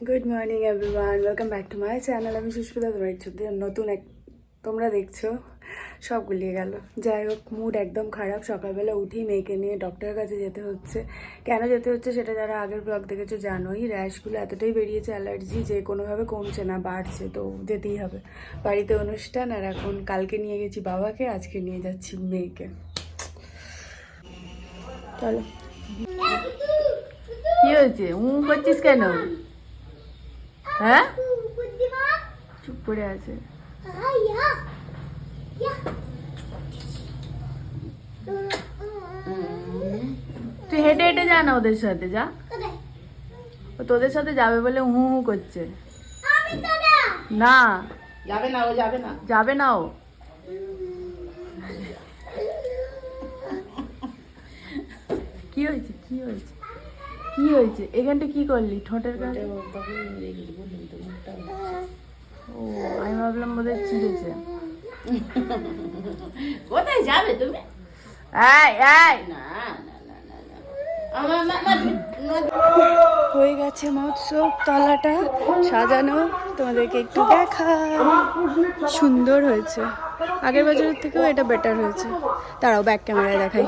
Good morning everyone, welcome back to my channel. আমি সুস্মিতা, নতুন এক তোমরা দেখছো, সব গুলিয়ে গেল। যাই হোক, মুড একদম খারাপ। সকালবেলা উঠেই মেয়েকে নিয়ে ডক্টরের কাছে যেতে হচ্ছে। কেন যেতে হচ্ছে সেটা যারা আগের ব্লগ দেখেছো জানোই। র্যাশগুলো এতটাই বেরিয়েছে, অ্যালার্জি, যে কোনোভাবে কমছে না, বাড়ছে, তো যেতেই হবে। বাড়িতে অনুষ্ঠান, আর এখন কালকে নিয়ে গেছি বাবাকে, আজকে নিয়ে যাচ্ছি মেয়েকে। চলো। কি হয়েছে? করছিস কেন? হ্যাঁ, চুপ করে আছে। তুই হেঁটে হেঁটে যা না, ওদের সাথে যা। ও তোদের সাথে যাবে বলে হু হু করছে। না, যাবে না, ও যাবে না। যাবে না ও। কি হয়েছে? কি হয়েছে? কি হয়েছে? এখানটা কি করলি ঠোঁটের কাছে? ও, আমি ভাবলাম বোধহয় চিড়েছে। কোথায় যাবে তুমি? এই এই, না না না না না, আমার হয়ে গেছে মহোৎসব, তলাটা সাজানো। তোমাদেরকে একটু দেখা, সুন্দর হয়েছে। আগের বছরের থেকেও এটা বেটার হয়েছে। তারাও ব্যাক ক্যামেরায় দেখাই।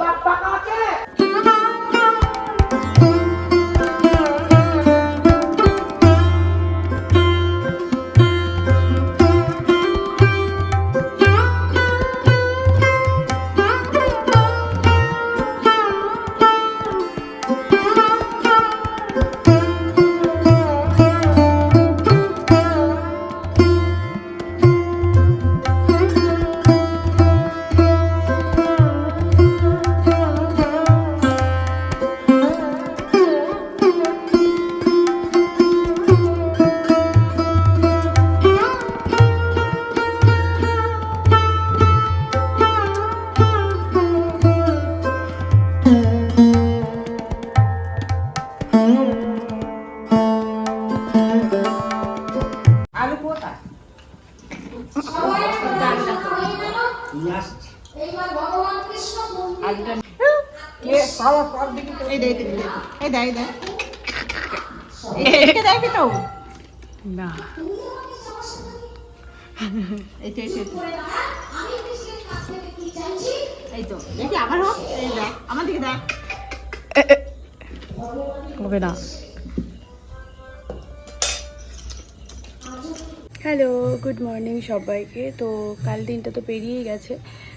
আলু কোথা? না, এই তো দেখি আবার হোক। এই দেখ, আমার দিকে দেখ। হবে না। হ্যালো, গুড মর্নিং সবাইকে। তো কাল দিনটা তো পেরিয়েই গেছে,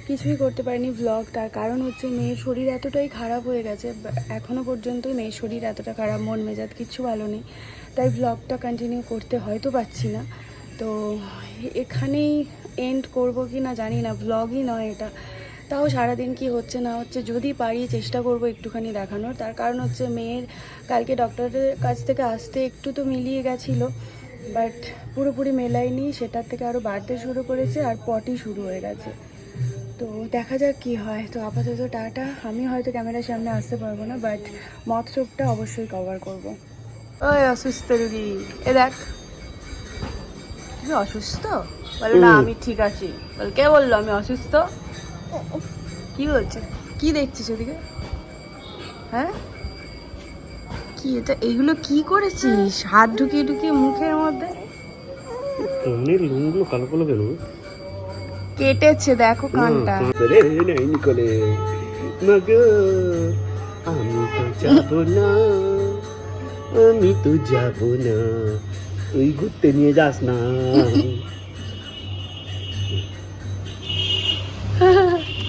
কিছুই করতে পারিনি ভ্লগ। তার কারণ হচ্ছে মেয়ের শরীর এতটাই খারাপ হয়ে গেছে, এখনও পর্যন্ত মেয়ের শরীর এতটা খারাপ, মন মেজাজ কিচ্ছু ভালো নেই, তাই ভ্লগটা কন্টিনিউ করতে হয়তো পারছি না। তো এখানেই এন্ড করব কি না জানি না, ভ্লগই নয় এটা। তাও সারাদিন কি হচ্ছে না হচ্ছে যদি পারি চেষ্টা করব একটুখানি দেখানোর। তার কারণ হচ্ছে মেয়ের কালকে ডক্টরের কাছ থেকে আসতে একটু তো মিলিয়ে গেছিলো, বাট পুরোপুরি মেলায়নি, সেটার থেকে আরও বাড়তে শুরু করেছে, আর পটি শুরু হয়ে গেছে। তো দেখা যাক কি হয়। তো আপাতত টাটা। আমি হয়তো ক্যামেরার সামনে আসতে পারবো না, বাট মহোৎসবটা অবশ্যই কভার করব। ওই অসুস্থ রুগী, এ দেখ। তুমি অসুস্থ? বলো না আমি ঠিক আছি। বল, কে বললো আমি অসুস্থ? কি হচ্ছে? কি দেখছিস ওদিকে? হ্যাঁ, কি এটা? এগুলো কি করেছিস? হাত ঢুকিয়ে ঢুকিয়ে মুখের মধ্যে। কানের লোমগুলো কালো কালো কেন? কেটেছে, দেখো কানটা। রে নাই নিকলে মাগো, আমি তো যাব না, আমি তো যাব না, তুই ঘুরতে নিয়ে যাস না।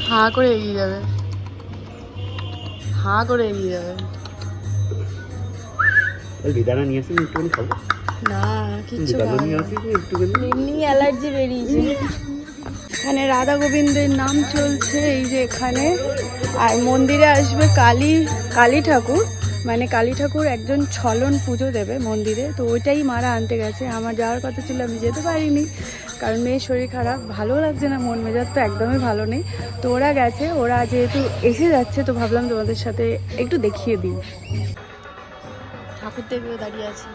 হা করে এগিয়ে যাবে, হা করে এগিয়ে যাবে। বিদানা নিয়ে আসিস, একটুখানি খাবো। না, কিচ্ছু বিদানা খাবো নিয়ে না। আসিস একটুখানি। এমনি অ্যালার্জি বেরিয়েছে। এখানে রাধা গোবিন্দের নাম চলছে, এই যে এখানে। আর মন্দিরে আসবে কালী ঠাকুর, মানে কালী ঠাকুর একজন ছলন পুজো দেবে মন্দিরে। তো ওইটাই মারা আনতে গেছে। আমার যাওয়ার কথা ছিল, আমি যেতে পারিনি, কারণ মেয়ের শরীর খারাপ, ভালো লাগছে না, মন মেজাজ তো একদমই ভালো নেই। তো ওরা গেছে, ওরা যেহেতু এসে যাচ্ছে, তো ভাবলাম তোমাদের সাথে একটু দেখিয়ে দিই। ঠাকুর দেখবে দাঁড়িয়ে আছে।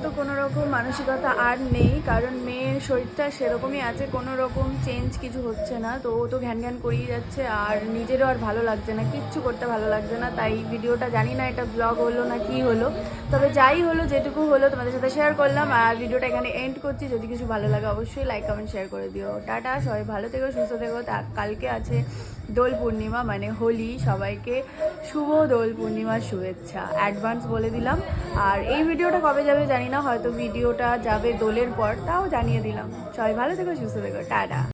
মতো কোনো রকম মানসিকতা আর নেই, কারণ মেয়ের শরীরটা সেরকমই আছে, কোনো রকম চেঞ্জ কিছু হচ্ছে না। তো ও তো ঘ্যান ঘ্যান করেই যাচ্ছে, আর নিজেরও আর ভালো লাগছে না, কিচ্ছু করতে ভালো লাগছে না। তাই ভিডিওটা জানি না এটা ব্লগ হলো না কি হলো, তবে যাই হলো যেটুকু হলো তোমাদের সাথে শেয়ার করলাম। আর ভিডিওটা এখানে এন্ড করছি। যদি কিছু ভালো লাগে অবশ্যই লাইক কমেন্ট শেয়ার করে দিও। টাটা, সবাই ভালো থেকো, সুস্থ থেকো। কালকে আছে দোল পূর্ণিমা মানে হোলি, সবাইকে শুভ দোল পূর্ণিমার শুভেচ্ছা অ্যাডভান্স বলে দিলাম। আর এই ভিডিওটা কবে যাবে জানি না, হয়তো ভিডিওটা যাবে দোলের পর, তাও জানিয়ে দিলাম। সবাই ভালো থেকো, সুস্থ থেকো, টাটা।